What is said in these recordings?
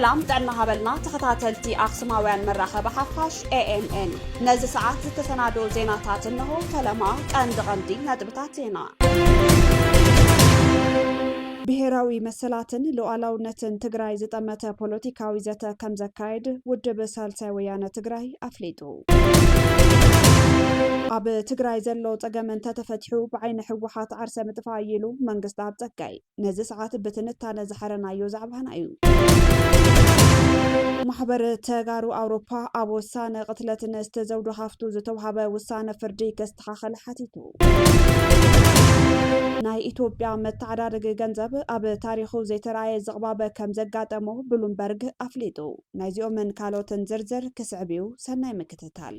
سلام دعنا هبلنا تخطاتلتي أقسماويان مراخة بحفاش AMN نزي ساعات تتسنادو زيناتات إنه فلما غندي ندبتاتينا ብሔራዊ መሰላትን ሉዓላውነትን ትግራይ ዝጠመተ ፖለቲካዊ ዘተ ከም ዘካይድ ውድብ ሳልሳይ ወያነ ትግራይ አፍሊጡ ኣብ ትግራይ ዘሎ ፀገመን ተተፈትሑ ብዓይነ ሕወሓት ዓርሰ ምጥፋእ ኢሉ መንግስቲ ኣብ ፀጋይ ነዚ ሰዓት ብትንታነ ዝሓረናዮ ዛዕባና እዩ ማሕበር ተጋሩ ኣውሮፓ ኣብ ወሳነ ቅትለት ዝተዘውዱ ሃፍቱ ዝተውሃበ ውሳነ ፍርዲ ከስተኻኸል ሓቲቱ ናይ ኢትዮጵያ መተዓዳደጊ ገንዘብ ኣብ ታሪኹ ዘይተረኣየ ዝቕባበ ከም ዘጋጠሞ ብሉምበርግ ኣፍሊጡ ናይዚኦምን ካልኦትን ዝርዝር ክስዕብዩ ሰናይ ምክትታል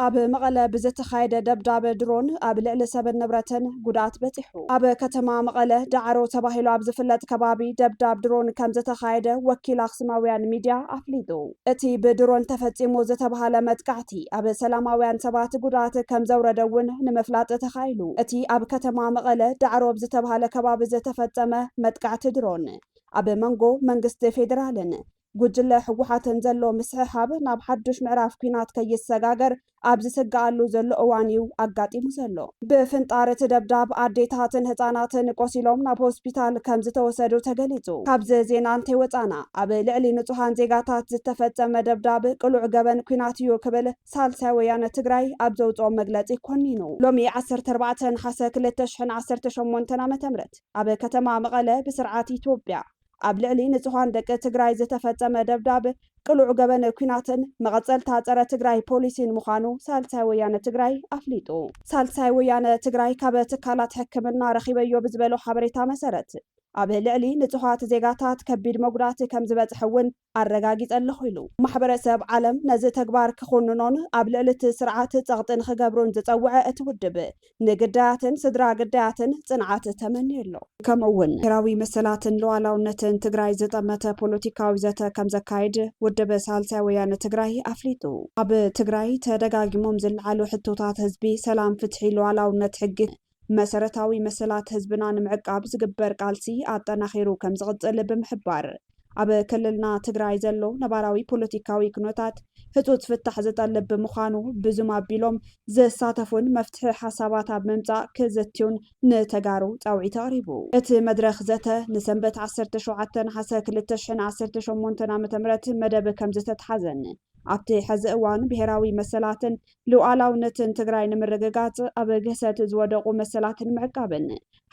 ኣብ መቐለ ብዝተኻየደ ደብዳበ ድሮን ኣብ ልዕሊ ሰብን ንብረትን ጉድኣት በፂሑ ኣብ ከተማ መቐለ ዳዕሮ ተባሂሉ ኣብ ዝፍለጥ ከባቢ ደብዳብ ድሮን ከም ዝተኻየደ ወኪል ኣክሱማውያን ሚድያ ኣፍሊጡ እቲ ብድሮን ተፈፂሙ ዝተባሃለ መጥቃዕቲ ኣብ ሰላማውያን ሰባት ጉድኣት ከም ዘውረደ እውን ንምፍላጥ ተኻኢሉ እቲ ኣብ ከተማ መቐለ ዳዕሮ ብዝተባሃለ ከባቢ ዝተፈጸመ መጥቃዕቲ ድሮን ኣብ መንጎ መንግስቲ ፌደራልን ጉጅለ ሕወሓትን ዘሎ ምስሕሓብ ናብ ሓዱሽ ምዕራፍ ኩናት ከይሰጋገር ኣብ ዝስጋኣሉ ዘሎ እዋን እዩ ኣጋጢሙ ዘሎ ብፍንጣር እቲ ደብዳብ ኣዴታትን ህፃናትን ቆሲሎም ናብ ሆስፒታል ከም ዝተወሰዱ ተገሊጹ ካብዚ ዜና እንተይወፃና ኣብ ልዕሊ ንጹሃን ዜጋታት ዝተፈጸመ ደብዳብ ቅሉዕ ገበን ኩናት እዩ ክብል ሳልሳይ ወያነ ትግራይ ኣብ ዘውፅኦ መግለፂ ኮኒኑ ሎሚ 14 ሓሰ 2018 ዓ.ም ኣብ ከተማ መቐለ ብስርዓት ኢትዮጵያ ኣብ ልዕሊ ንጹሃን ደቂ ትግራይ ዝተፈጸመ ደብዳብ ቅሉዕ ገበን ኩናትን መቐፀልታ ፀረ ትግራይ ፖሊሲን ምዃኑ ሳልሳይ ወያነ ትግራይ ኣፍሊጡ ሳልሳይ ወያነ ትግራይ ካብ ትካላት ሕክምና ረኺበዮ ብዝበሎ ሓበሬታ መሰረት ኣብ ልዕሊ ንጹሃት ዜጋታት ከቢድ መጉዳእቲ ከም ዝበፅሕ እውን ኣረጋጊፀ ኣለኹ ኢሉ ማሕበረሰብ ዓለም ነዚ ተግባር ክኹንኖን ኣብ ልዕሊ እቲ ስርዓት ፀቕጥን ክገብሩን ዝፀውዐ እቲ ውድብ ንግዳያትን ስድራ ግዳያትን ፅንዓት ተመኒዩሎ ከምኡውን ብሔራዊ መሰላትን ሉዓላውነትን ትግራይ ዝጠመተ ፖለቲካዊ ዘተ ከም ዘካይድ ውድብ ሳልሳይ ወያነ ትግራይ ኣፍሊጡ ኣብ ትግራይ ተደጋጊሞም ዝለዓሉ ሕቶታት ህዝቢ ሰላም ፍትሒ ሉዓላውነት ሕጊ መሰረታዊ መሰላት ህዝብና ንምዕቃብ ዝግበር ቃልሲ ኣጠናኺሩ ከም ዝቕፅል ብምሕባር ኣብ ክልልና ትግራይ ዘሎ ነባራዊ ፖለቲካዊ ኩነታት ህፁፅ ፍታሕ ዝጠልብ ብምዃኑ ብዙም ኣቢሎም ዝሳተፉን መፍትሒ ሓሳባት ኣብ ምምፃእ ክዘትዩን ንተጋሩ ፃውዒት ኣቕሪቡ እቲ መድረኽ ዘተ ንሰንበት 17 ሓሰ 2018 ዓ.ም መደብ ከም ዝተተሓዘን ኣብቲ ሕዚ እዋን ብሔራዊ መሰላትን ሉዓላውነትን ትግራይ ንምርግጋፅ ኣብ ግህሰት ዝወደቑ መሰላትን ምዕቃብን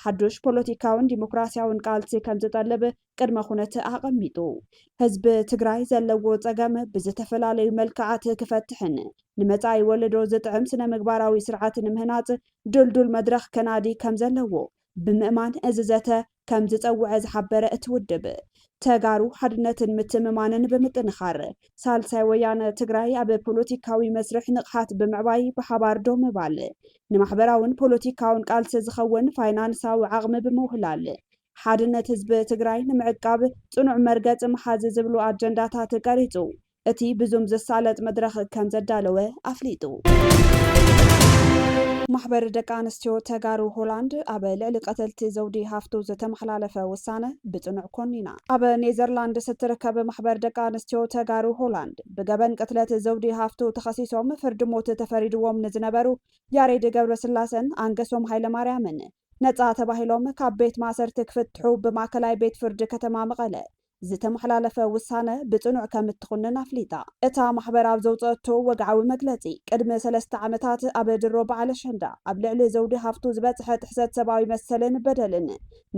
ሓዱሽ ፖለቲካውን ዲሞክራሲያውን ቃልሲ ከም ዝጠልብ ቅድመ ኩነት ኣቐሚጡ ህዝቢ ትግራይ ዘለዎ ፀገም ብዝተፈላለዩ መልክዓት ክፈትሕን ንመጻኢ ወለዶ ዝጥዕም ስነ ምግባራዊ ስርዓት ንምህናፅ ድልዱል መድረኽ ከናዲ ከም ዘለዎ ብምእማን እዚ ዘተ ከም ዝፀውዐ ዝሓበረ እቲ ውድብ ተጋሩ ሓድነትን ምትምማንን ብምጥንኻር ሳልሳይ ወያነ ትግራይ ኣብ ፖለቲካዊ መስርሕ ንቕሓት ብምዕባይ ብሓባር ዶ ምባል ንማሕበራውን ፖለቲካውን ቃልሲ ዝኸውን ፋይናንሳዊ ዓቕሚ ብምውህላል ሓድነት ህዝቢ ትግራይ ንምዕቃብ ጽኑዕ መርገጽ መሓዝ ዝብሉ ኣጀንዳታት ቀሪጹ እቲ ብዙም ዘሳለጥ መድረኽ ከም ዘዳለወ ኣፍሊጡ ማሕበር ደቂ ኣንስትዮ ተጋሩ ሆላንድ ኣብ ልዕሊ ቀተልቲ ዘውዲ ሃፍቱ ዝተመሓላለፈ ውሳነ ብጽኑዕ ኮኒና ኣብ ኔዘርላንድ ስትርከብ ማሕበር ደቂ ኣንስትዮ ተጋሩ ሆላንድ ብገበን ቅትለት ዘውዲ ሃፍቱ ተኸሲሶም ፍርዲ ሞት ተፈሪድዎም ንዝነበሩ ያሬድ ገብረስላሰን ኣንገሶም ሃይለማርያምን ነፃ ተባሂሎም ካብ ቤት ማእሰርቲ ክፍትሑ ብማእከላይ ቤት ፍርዲ ከተማ መቐለ ዝተመሓላለፈ ውሳነ ብጽኑዕ ከም እትኹንን ኣፍሊጣ እታ ማሕበር ኣብ ዘውፅአቶ ወግዓዊ መግለፂ ቅድሚ 3 ዓመታት ኣብ ድሮ በዓል ኣሸንዳ ኣብ ልዕሊ ዘውዲ ሃፍቱ ዝበፅሐ ጥሕሰት ሰብኣዊ መሰልን በደልን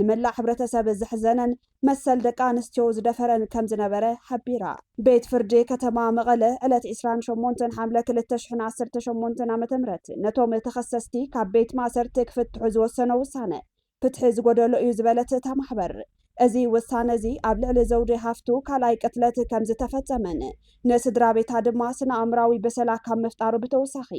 ንመላእ ሕብረተሰብ ዝሕዘነን መሰል ደቂ ኣንስትዮ ዝደፈረን ከም ዝነበረ ሓቢራ ቤት ፍርዲ ከተማ መቐለ ዕለት 28 ሓምለ 2018 ዓ.ም ነቶም ተኸሰስቲ ካብ ቤት ማእሰርቲ ክፍትሑ ዝወሰነ ውሳነ ፍትሒ ዝጎደሎ እዩ ዝበለት እታ ማሕበር እዚ ውሳነ እዚ ኣብ ልዕሊ ዘውዲ ሃፍቱ ካልኣይ ቅትለት ከም ዝተፈጸመን ንስድራ ቤታ ድማ ስነ ኣእምራዊ በሰላ ካብ ምፍጣሩ ብተወሳኺ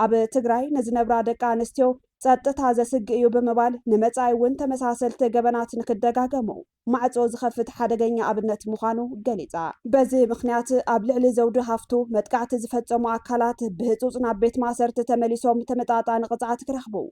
ኣብ ትግራይ ንዝነብራ ደቂ ኣንስትዮ ፀጥታ ዘስግእ እዩ ብምባል ንመጻኢ እውን ተመሳሰልቲ ገበናት ንክደጋገሙ ማዕጾ ዝኸፍት ሓደገኛ ኣብነት ምዃኑ ገሊጻ በዚ ምክንያት ኣብ ልዕሊ ዘውዲ ሃፍቱ መጥቃዕቲ ዝፈጸሙ ኣካላት ብህፁፅ ናብ ቤት ማእሰርቲ ተመሊሶም ተመጣጣኒ ቅፅዓት ክረኽቡ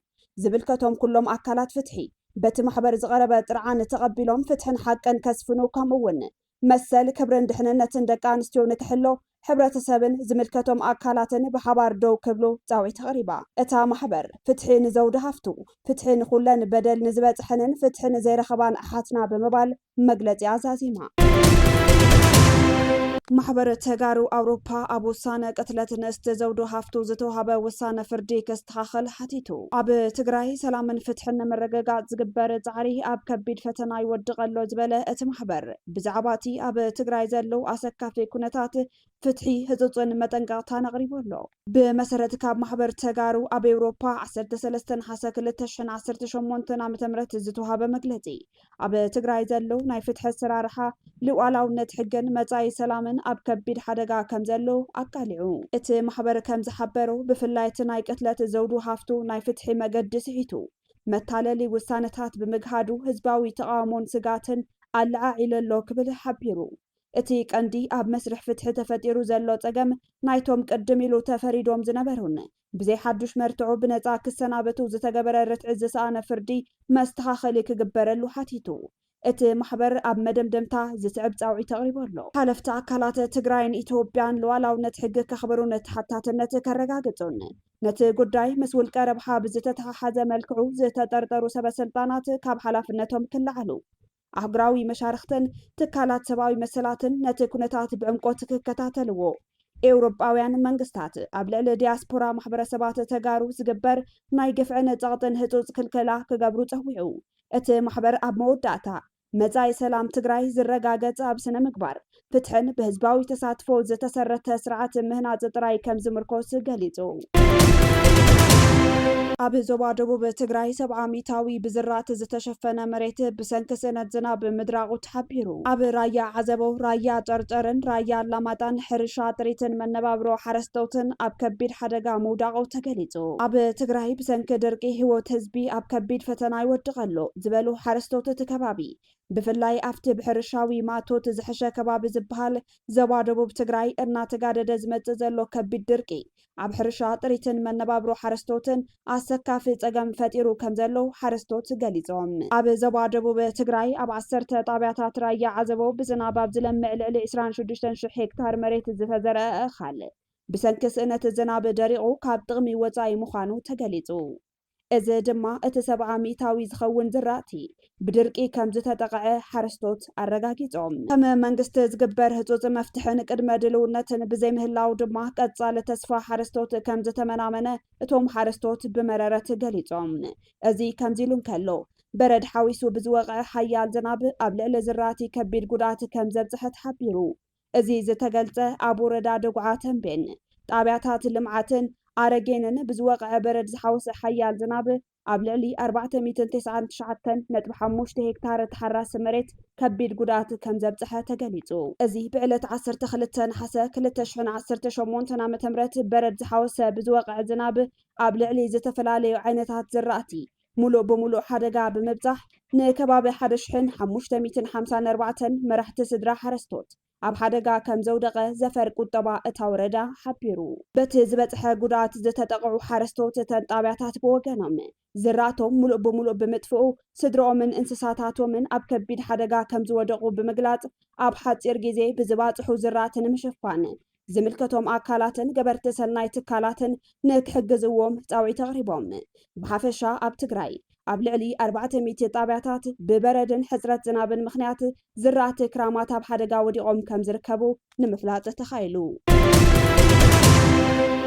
ዝብልከቶም ኩሎም ኣካላት ፍትሒ በቲ ማሕበር ዝቐረበ ጥርዓን ተቐቢሎም ፍትሕን ሓቅን ከስፍኑ ከምኡውን መሰል ክብርን ድሕንነትን ደቂ ኣንስትዮ ንክሕሎ ሕብረተሰብን ዝምልከቶም ኣካላትን ብሓባር ደው ክብሉ ፃዊት ተቕሪባ እታ ማሕበር ፍትሒ ንዘውዲ ሃፍቱ ፍትሒ ንኹለን በደል ንዝበፅሐንን ፍትሒ ንዘይረኸባን ኣሓትና ብምባል መግለፂ ኣዛዚማ ማሕበር ተጋሩ ኣውሮፓ ኣብ ውሳነ ቅትለት ንእስቲ ዘውዱ ሃፍቱ ዝተዋሃበ ውሳነ ፍርዲ ከስተኻኸል ሓቲቱ ኣብ ትግራይ ሰላምን ፍትሕን ንምርግጋፅ ዝግበር ፃዕሪ ኣብ ከቢድ ፈተና ይወድቕ ኣሎ ዝበለ እቲ ማሕበር ብዛዕባ እቲ ኣብ ትግራይ ዘለው ኣሰካፊ ኩነታት ፍትሒ ህፁፅን መጠንቀቕታን ኣቕሪቡ ኣሎ ብመሰረት ካብ ማሕበር ተጋሩ ኣብ ኤውሮፓ 13 ሓሰ 2018 ዓ.ም ዝተዋሃበ መግለፂ ኣብ ትግራይ ዘለው ናይ ፍትሒ ኣሰራርሓ ልኡላውነት ሕግን መጻኢ ሰላምን ኣብ ከቢድ ሓደጋ ከም ዘሎ ኣቃሊዑ እቲ ማሕበር ከም ዝሓበሩ ብፍላይ እቲ ናይ ቅትለት ዘውዱ ሃፍቱ ናይ ፍትሒ መገዲ ስሒቱ መታለሊ ውሳነታት ብምግሃዱ ህዝባዊ ተቃውሞን ስጋትን ኣለዓዒሉ ኣሎ ክብል ሓቢሩ እቲ ቀንዲ ኣብ መስርሕ ፍትሒ ተፈጢሩ ዘሎ ፀገም ናይቶም ቅድም ኢሉ ተፈሪዶም ዝነበሩን ብዘይ ሓዱሽ መርትዑ ብነፃ ክሰናበቱ ዝተገበረ ርትዒ ዝሰኣነ ፍርዲ መስተኻኸሊ ክግበረሉ ሓቲቱ እቲ ማሕበር ኣብ መደምደምታ ዝስዕብ ፃውዒት ተቕሪቡ ኣሎ ሓለፍቲ ኣካላት ትግራይን ኢትዮጵያን ሉኣላውነት ሕጊ ከኽብሩን ተሓታትነት ከረጋግፁን ነቲ ጉዳይ ምስ ውልቀ ረብሓ ብዝተተሓሓዘ መልክዑ ዝተጠርጠሩ ሰበስልጣናት ካብ ሓላፍነቶም ክለዓሉ ኣህጉራዊ መሻርክትን ትካላት ሰብኣዊ መሰላትን ነቲ ኩነታት ብዕምቆት ክከታተልዎ ኤውሮጳውያን መንግስታት ኣብ ልዕሊ ዲያስፖራ ማሕበረሰባት ተጋሩ ዝግበር ናይ ግፍዕን ፀቕጥን ህፁፅ ክልከላ ክገብሩ ፀዊዑ እቲ ማሕበር ኣብ መወዳእታ መጻኢ ሰላም ትግራይ ዝረጋገፀ ኣብ ስነ ምግባር ፍትሕን ብህዝባዊ ተሳትፎ ዝተሰረተ ስርዓት ምህናፅ ጥራይ ከም ዝምርኮስ ገሊጹ ኣብ ዞባ ደቡብ ትግራይ 70 ብዝራእቲ ዝተሸፈነ መሬት ብሰንኪ ስእነት ዝናብ ምድራቁ ተሓቢሩ ኣብ ራያ ዓዘቦ ራያ ጨርጨርን ራያ ኣላማጣን ሕርሻ ጥሪትን መነባብሮ ሓረስቶትን ኣብ ከቢድ ሓደጋ ምውዳቁ ተገሊጹ ኣብ ትግራይ ብሰንኪ ድርቂ ህይወት ህዝቢ ኣብ ከቢድ ፈተና ይወድቕ ኣሎ ዝበሉ ሓረስቶት እቲ ከባቢ ብፍላይ ኣብቲ ብሕርሻዊ ማቶት ዝሕሸ ከባቢ ዝበሃል ዞባ ደቡብ ትግራይ እናተጋደደ ዝመጽእ ዘሎ ከቢድ ድርቂ ኣብ ሕርሻ ጥሪትን መነባብሮ ሓረስቶትን ኣሰካፊ ፀገም ፈጢሩ ከም ዘሎ ሓረስቶት ገሊጾም ኣብ ዞባ ደቡብ ትግራይ ኣብ 10 ጣብያታት ራያ ዓዘቦ ብዝናብ ኣብ ዝለምዕ ልዕሊ 26,000 ሄክታር መሬት ዝተዘርአ እኻል ብሰንኪ ስእነት ዝናብ ደሪቑ ካብ ጥቕሚ ወፃኢ ምዃኑ ተገሊጹ እዚ ድማ እቲ 70 ዝኸውን ዝራእቲ ብድርቂ ከም ዝተጠቕዐ ሓረስቶት ኣረጋጊጾም ከም መንግስቲ ዝግበር ህፁፅ መፍትሕን ቅድመ ድልውነትን ብዘይምህላው ድማ ቀጻሊ ተስፋ ሓረስቶት ከም ዝተመናመነ እቶም ሓረስቶት ብመረረት ገሊጾም እዚ ከምዚ ኢሉ እንከሎ በረድ ሓዊሱ ብዝወቕዐ ሓያል ዝናብ ኣብ ልዕሊ ዝራእቲ ከቢድ ጉድኣት ከም ዘብፅሐ ተሓቢሩ እዚ ዝተገልጸ ኣብ ወረዳ ድጉዓ ተንቤን ጣብያታት ልምዓትን ኣረጌንን ብዝወቕዐ በረድ ዝሓወሰ ሓያል ዝናብ ኣብ ልዕሊ 499.5 ሄክታር ተሓራሲ መሬት ከቢድ ጉድኣት ከም ዘብፅሐ ተገሊጹ እዚ ብዕለት 12 ሓሰ 2018 ዓ.ም በረድ ዝሓወሰ ብዝወቕዐ ዝናብ ኣብ ልዕሊ ዝተፈላለዩ ዓይነታት ዝራእቲ ሙሉእ ብሙሉእ ሓደጋ ብምብፃሕ ንከባቢ 1554 መራሕቲ ስድራ ሓረስቶት ኣብ ሓደጋ ከም ዘውደቐ ዘፈር ቁጠባ እታ ወረዳ ሓቢሩ በቲ ዝበፅሐ ጉድኣት ዝተጠቕዑ ሓረስቶት እተን ጣብያታት ብወገኖም ዝራእቶም ሙሉእ ብሙሉእ ብምጥፍኡ ስድሮኦምን እንስሳታቶምን ኣብ ከቢድ ሓደጋ ከም ዝወደቑ ብምግላጽ ኣብ ሓፂር ግዜ ብዝባፅሑ ዝራእቲ ንምሽፋን ዝምልከቶም ኣካላትን ገበርቲ ሰናይ ትካላትን ንክሕግዝዎም ፃውዒት ኣቕሪቦም ብሓፈሻ ኣብ ትግራይ ኣብ ልዕሊ 400 ጣብያታት ብበረድን ሕፅረት ዝናብን ምክንያት ዝራእቲ ክራማት ኣብ ሓደጋ ወዲቖም ከም ዝርከቡ ንምፍላጥ ተኻኢሉ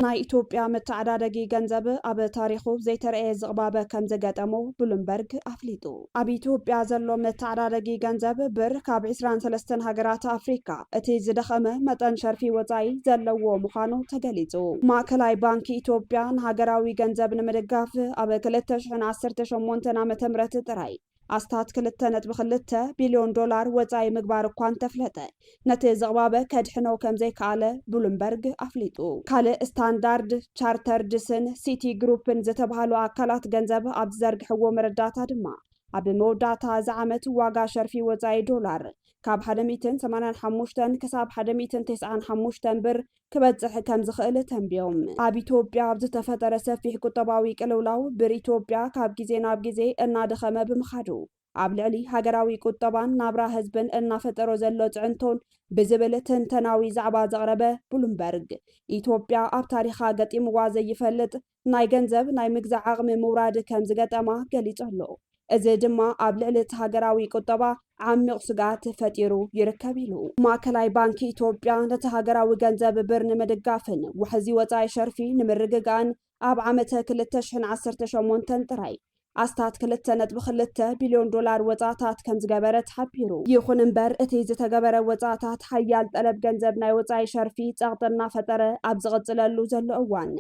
ናይ ኢትዮጵያ መተዓዳደጊ ገንዘብ ኣብ ታሪኹ ዘይተረአየ ዝቕባበ ከም ዘገጠሙ ብሉምበርግ ኣፍሊጡ ኣብ ኢትዮጵያ ዘሎ መተዓዳደጊ ገንዘብ ብር ካብ 23 ሃገራት ኣፍሪካ እቲ ዝደኸመ መጠን ሸርፊ ወፃኢ ዘለዎ ምዃኑ ተገሊጹ ማእከላይ ባንኪ ኢትዮጵያ ንሃገራዊ ገንዘብ ንምድጋፍ ኣብ 2018 ዓ.ም ጥራይ ኣስታት 2.2 ቢልዮን ዶላር ወፃኢ ምግባር እኳ እንተፍለጠ ነቲ ዝቕባበ ከድሕኖ ከም ዘይከኣለ ብሉምበርግ ኣፍሊጡ ካልእ ስታንዳርድ ቻርተርድስን ሲቲ ግሩፕን ዝተባሃሉ ኣካላት ገንዘብ ኣብ ዝዘርግሕዎ መረዳእታ ድማ ኣብ መወዳእታ ዝዓመት ዋጋ ሸርፊ ወፃኢ ዶላር ካብ 185 ክሳብ 195 ብር ክበጽሕ ከም ዝኽእል ተንብዮም ኣብ ኢትዮጵያ ዝተፈጠረ ሰፊሕ ቁጠባዊ ቅልውላው ብር ኢትዮጵያ ካብ ግዜ ናብ ግዜ እናደኸመ ብምኻዱ ኣብ ልዕሊ ሃገራዊ ቁጠባን ናብራ ህዝብን እናፈጠሮ ዘሎ ጽዕንቶን ብዝብል ትንተናዊ ዛዕባ ዘቕረበ ብሉምበርግ ኢትዮጵያ ኣብ ታሪኻ ገጢምዋ ዘይፈልጥ ናይ ገንዘብ ናይ ምግዛዕ ዓቕሚ ምውራድ ከም ዝገጠማ ገሊጹ ኣሎ። እዚ ድማ ኣብ ልዕሊ እቲ ሃገራዊ ቁጠባ ዓሚቕ ስጋት ፈጢሩ ይርከብ ኢሉ ማእከላይ ባንኪ ኢትዮጵያ ነቲ ሃገራዊ ገንዘብ ብር ንምድጋፍን ውሕዚ ወፃኢ ሸርፊ ንምርግጋእን ኣብ ዓመተ 2018 ጥራይ ኣስታት 2.2 ቢልዮን ዶላር ወፃእታት ከም ዝገበረት ሓቢሩ። ይኹን እምበር እቲ ዝተገበረ ወፃእታት ሓያል ጠለብ ገንዘብ ናይ ወፃኢ ሸርፊ ጸቕጥና ፈጠረ ኣብ ዝቕጽለሉ ዘሎ እዋን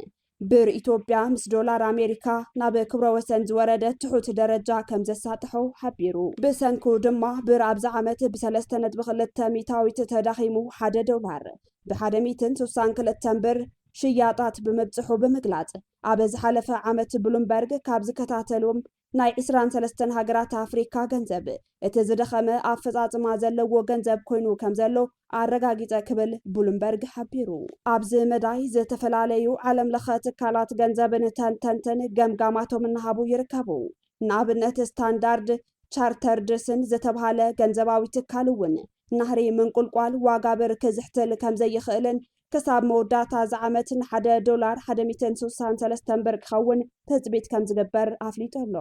ብር ኢትዮጵያ ምስ ዶላር ኣሜሪካ ናብ ክብረ ወሰን ዝወረደ ትሑት ደረጃ ከም ዘሳጥሖ ሓቢሩ። ብሰንኩ ድማ ብር ኣብዚ ዓመት ብ3.2 ሚታዊት ተዳኺሙ 1 ዶላር ብ162 ብር ሽያጣት ብምብጽሑ ብምግላጽ ኣብ ዝሓለፈ ዓመት ብሉምበርግ ካብ ዝከታተሎም ናይ 23 ሃገራት ኣፍሪካ ገንዘብ እቲ ዝደኸመ ኣፈጻጽማ ዘለዎ ገንዘብ ኮይኑ ከም ዘሎ ኣረጋጊጸ ክብል ብሉምበርግ ሓቢሩ። ኣብዚ መዳይ ዝተፈላለዩ ዓለም ለኸ ትካላት ገንዘብን ተንተንትን ገምጋማቶም እናሃቡ ይርከቡ። ንኣብነት ስታንዳርድ ቻርተርድስን ዝተባሃለ ገንዘባዊ ትካል እውን ናህሪ ምንቁልቋል ዋጋ ብር ክዝሕትል ከም ዘይኽእልን ክሳብ መወዳእታ ዝዓመት ን1 ዶላር 163 ብር ክኸውን ተፅቢት ከም ዝግበር ኣፍሊጡ ኣሎ።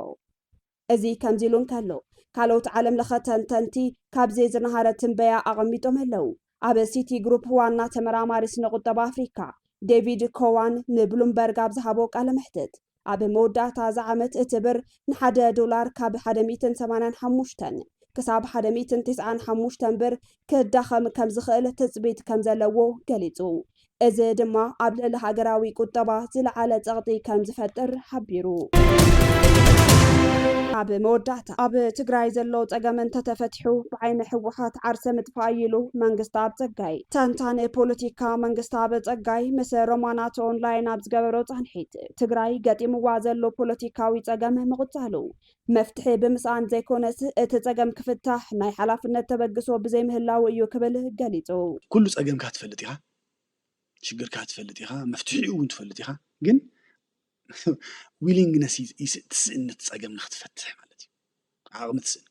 እዚ ከምዚ ኢሉ እንከሎ ካልኦት ዓለም ለኸ ተንተንቲ ካብዚ ዝነሃረ ትንበያ ኣቐሚጦም ኣለው። ኣብ ሲቲ ግሩፕ ዋና ተመራማሪ ስነ ቁጠባ ኣፍሪካ ዴቪድ ኮዋን ንብሉምበርግ ኣብ ዝሃቦ ቃለ መሕትት ኣብ መወዳእታ ዝዓመት እቲ ብር ን1 ዶላር ካብ 185 ክሳብ 195 ብር ክዳኸም ከም ዝኽእል ትጽቢት ከም ዘለዎ ገሊጹ። እዚ ድማ ኣብ ልዕሊ ሃገራዊ ቁጠባ ዝለዓለ ጸቕጢ ከም ዝፈጥር ሓቢሩ። ኣብ መወዳእታ ኣብ ትግራይ ዘሎ ጸገም እንተተፈትሑ ብዓይኒ ሕወሓት ዓርሰ ምጥፋእ ኢሉ መንግስቲ ኣብ ጸጋይ ተንታኒ ፖለቲካ መንግስቲ ኣብ ጸጋይ ምስ ሮማናት ኦንላይን ኣብ ዝገበሮ ጻንሒት ትግራይ ገጢምዋ ዘሎ ፖለቲካዊ ጸገም ምቕጻሉ መፍትሒ ብምስኣን ዘይኮነስ እቲ ጸገም ክፍታሕ ናይ ሓላፍነት ተበግሶ ብዘይምህላው እዩ ክብል ገሊጹ። ኩሉ ጸገምካ ትፈልጥ ኢኻ፣ ሽግርካ ትፈልጥ ኢኻ፣ መፍትሒኡ እውን ትፈልጥ ኢኻ፣ ግን ዊሊንግነስ ትስእነት ጸገም ንኽትፈትሕ ማለት እዩ። ዓቕሚ ትስእን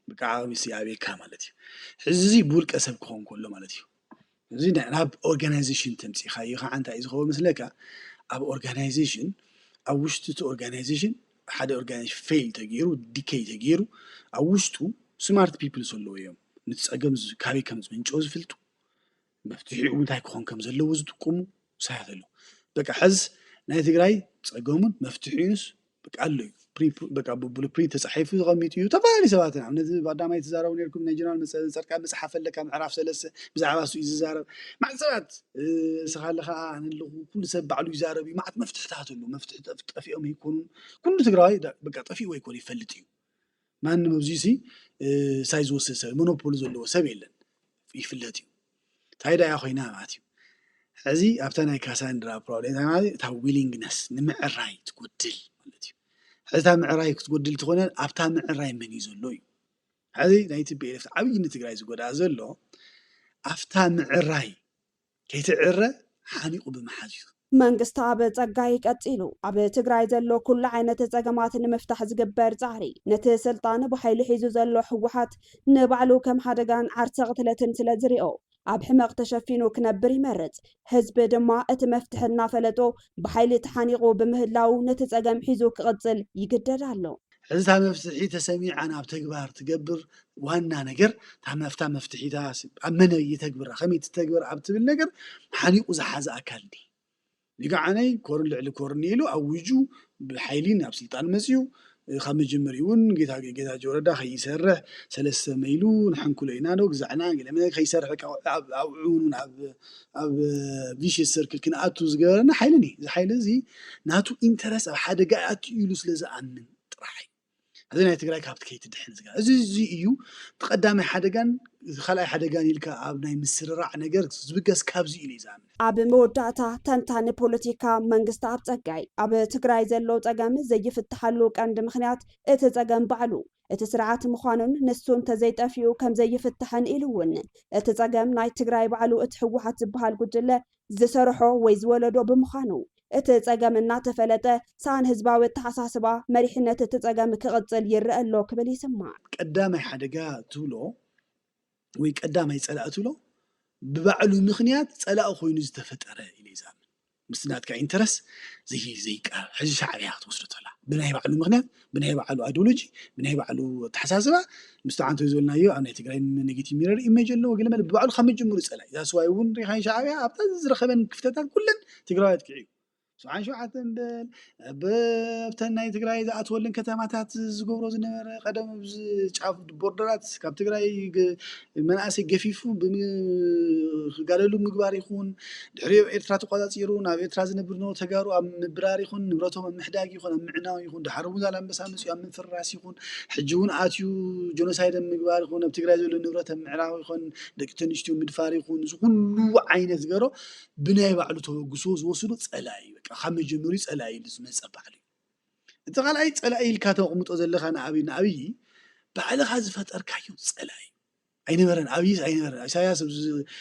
በቃ ዓቕሚ ሲኣቤካ ማለት እዩ። ሕዚ ብውልቀ ሰብ ክኾን ከሎ ማለት እዩ። እዚ ናብ ኦርጋናይዜሽን ተምፂኻ ኢኻ እንታይ ዝኸውን መስለካ ኣብ ኦርጋናይዜሽን ኣብ ውሽጢ እቲ ኦርጋናይዜሽን ሓደ ኦርጋናይዜሽን ፌል ተገይሩ ዲኬይ ተገይሩ ኣብ ውሽጡ ስማርት ፒፕልስ ኣለዎ እዮም ነቲ ጸገም ካበይ ከም ዝምንጭዎ ዝፍልጡ መፍትሒኡ እንታይ ክኾን ከም ዘለዎ ዝጥቁሙ ሳያት ኣለዉ። በቃ ሕዝ ናይ ትግራይ ጸገሙን መፍትሒኡንስ በቃ ኣሎ እዩ። በቃ ብሉፕሪንት ተጻሒፉ ዝቐሚጡ እዩ። ተፈላለዩ ሰባት ንኣብነት ባዳማይ ተዛረቡ ነርኩም ናይ ጀነራል ጻድቃን መጽሓፍ ኣለካ ምዕራፍ 3 ብዛዕባ እሱ እዩ ዝዛረብ ማዕት ሰባት ስኻለኻ ንለኹ ኩሉ ሰብ ባዕሉ ይዛረብ እዩ። ማዕት መፍትሕታት ኣለዉ። መፍትሒ ጠፊኦም ይኮኑ ኩሉ ትግራዋይ በቃ ጠፊኡ ይኮን ይፈልጥ እዩ። ማንም ኣብዙ ሳይ ዝወስድ ሰብ ሞኖፖሊ ዘለዎ ሰብ የለን ይፍለጥ እዩ። ታይዳ ያ ኮይና ማለት እዩ። ሕዚ ኣብታ ናይ ካሳንድራ ፕሮብሌም ማለት እታ ዊሊንግነስ ንምዕራይ ትጎድል ማለት እዩ። ሕዚ እታ ምዕራይ ክትጎድል ትኾነ ኣብታ ምዕራይ መን እዩ ዘሎ እዩ። ሕዚ ናይ TPLF ዓብዪ ንትግራይ ዝጎዳእ ዘሎ ኣብታ ምዕራይ ከይትዕረ ሓኒቑ ብምሓዝ እዩ። መንግስቲ ኣብ ጸጋይ ቀጺሉ ኣብ ትግራይ ዘሎ ኩሉ ዓይነት ጸገማት ንምፍታሕ ዝግበር ጻዕሪ ነቲ ስልጣን ብሓይሊ ሒዙ ዘሎ ሕወሓት ንባዕሉ ከም ሓደጋን ዓርሰ ቅትለትን ስለ ዝሪኦ ኣብ ሕመቕ ተሸፊኑ ክነብር ይመርጽ። ህዝቢ ድማ እቲ መፍትሒ እናፈለጦ ብሓይሊ ተሓኒቑ ብምህላው ነቲ ጸገም ሒዙ ክቕጽል ይግደድ ኣሎ። ሕዚ እታ መፍትሒ ተሰሚዓ ናብ ተግባር ትገብር ዋና ነገር እታ መፍትሒታ ኣብ መነ እየተግብራ ከመይ ትተግብር ኣብ ትብል ነገር ሓኒቑ ዝሓዘ ኣካል ዲ ይጋዓነይ ኮርን ልዕሊ ኮርን ኢሉ ኣብ ውጁ ብሓይሊ ናብ ስልጣን መፅዩ ካብ መጀመሪኡ እውን ጌታቸው ረዳ ከይሰርሕ 3 መይሉ ንሕንኩሎ ኢና ዶ ግዛዕና ገለመ ከይሰርሕ ኣብ ዕውን ኣብ ቪሽየስ ሰርክል ክንኣቱ ዝገበረና ሓይሊ ኒ እዚ ሓይሊ እዚ ናቱ ኢንተረስ ኣብ ሓደጋ ኣትዩ ኢሉ ስለዝኣምን ጥራሕ እዚ ናይ ትግራይ ካብቲ ከይትድሕን ዝጋ እዚ እዩ ተቐዳማይ ሓደጋን ካልኣይ ሓደጋን ኢልካ ኣብ ናይ ምስርራዕ ነገር ዝብገስ ካብዚ ኢሉ ይዛምን። ኣብ መወዳእታ ተንታኒ ፖለቲካ መንግስቲ ኣብ ጸጋይ ኣብ ትግራይ ዘሎ ጸገም ዘይፍትሓሉ ቀንዲ ምክንያት እቲ ጸገም ባዕሉ እቲ ስርዓት ምዃኑን ንሱን ተዘይጠፊኡ ከም ዘይፍትሐን ኢሉ እውን እቲ ጸገም ናይ ትግራይ ባዕሉ እቲ ህወሓት ዝበሃል ጉጅለ ዝሰርሖ ወይ ዝወለዶ ብምዃኑ እቲ ጸገም እናተፈለጠ ሳን ህዝባዊ ተሓሳስባ መሪሕነት እቲ ጸገም ክቕጽል ይረአ ኣሎ ክብል ይስማዕ ቀዳማይ ሓደጋ ትብሎ ወይ ቀዳማይ ጸላእ ትብሎ ብባዕሉ ምኽንያት ጸላእ ኮይኑ ዝተፈጠረ ኢሉ ይዛም ምስናትካ ኢንተረስ ዘይቃ ሕዚ ሻዕብያ ክትወስዶ ተላ ብናይ ባዕሉ ምኽንያት ብናይ ባዕሉ አይዲዮሎጂ ብናይ ባዕሉ ተሓሳስባ ምስተዓንቶ ዝብልናዮ ኣብ ናይ ትግራይ ኔጌቲቭ ሚረር ኢሜጅ ኣለዎ ገለ ማለት ብባዕሉ ካብ መጀመሩ ጸላእ ዛስዋይ እውን ሪኻይ ሻዕብያ ኣብታ ዝረኸበን ክፍተታት ኩለን ትግራዋይት ክዕዩ سبحان شو عتن بل بفتنا تجري إذا أتولن كتامات زجورو زنمر قدم شاف بوردرات كاب تجري من أسي جفيفو قالوا له مقبار يخون دريو إرترات قادات يرون أو إرتراز نبرنو تجارو أم برار يخون نبرتهم محتاج يخون أم معناه يخون دحرمون على مسامس أم من فراس يخون حجون آتيو جنوسايد مقبار يخون بتجري زلوا نبرتهم معراه يخون دكتنشتو مدفار يخون كل عينة تجارو بناء بعلو توجسوس وصلوا سألاي خم جمهوري سألاي لازم نسأبعلي أنت قال أي سألاي الكاتب قمت أزل خنا أبي بعد هذا فترة كيو سألاي أين مرن أبي أين مرن سياس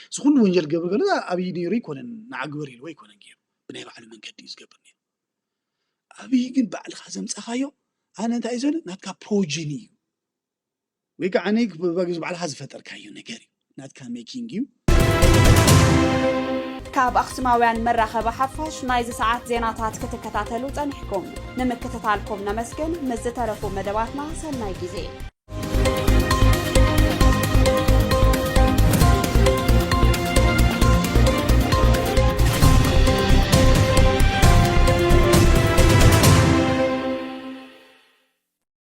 سخون ونجر قبل قال لا أبي نيري كون نعجبري الوي كون نجيب بناء بعلم من كديس قبلني أبي يمكن بعد هذا مسخايو أنا أنت أيزول ناتكا بروجيني ويك عنيك بجوز بعد هذا فترة كيو نجاري ناتكا ميكينج يو كاب أخسماويان مرة حفاش نايز ساعات زيناتات كتكتاتلو تنحكم نمكتتالكم نمسكن مزترفو مدواتنا سناي جزي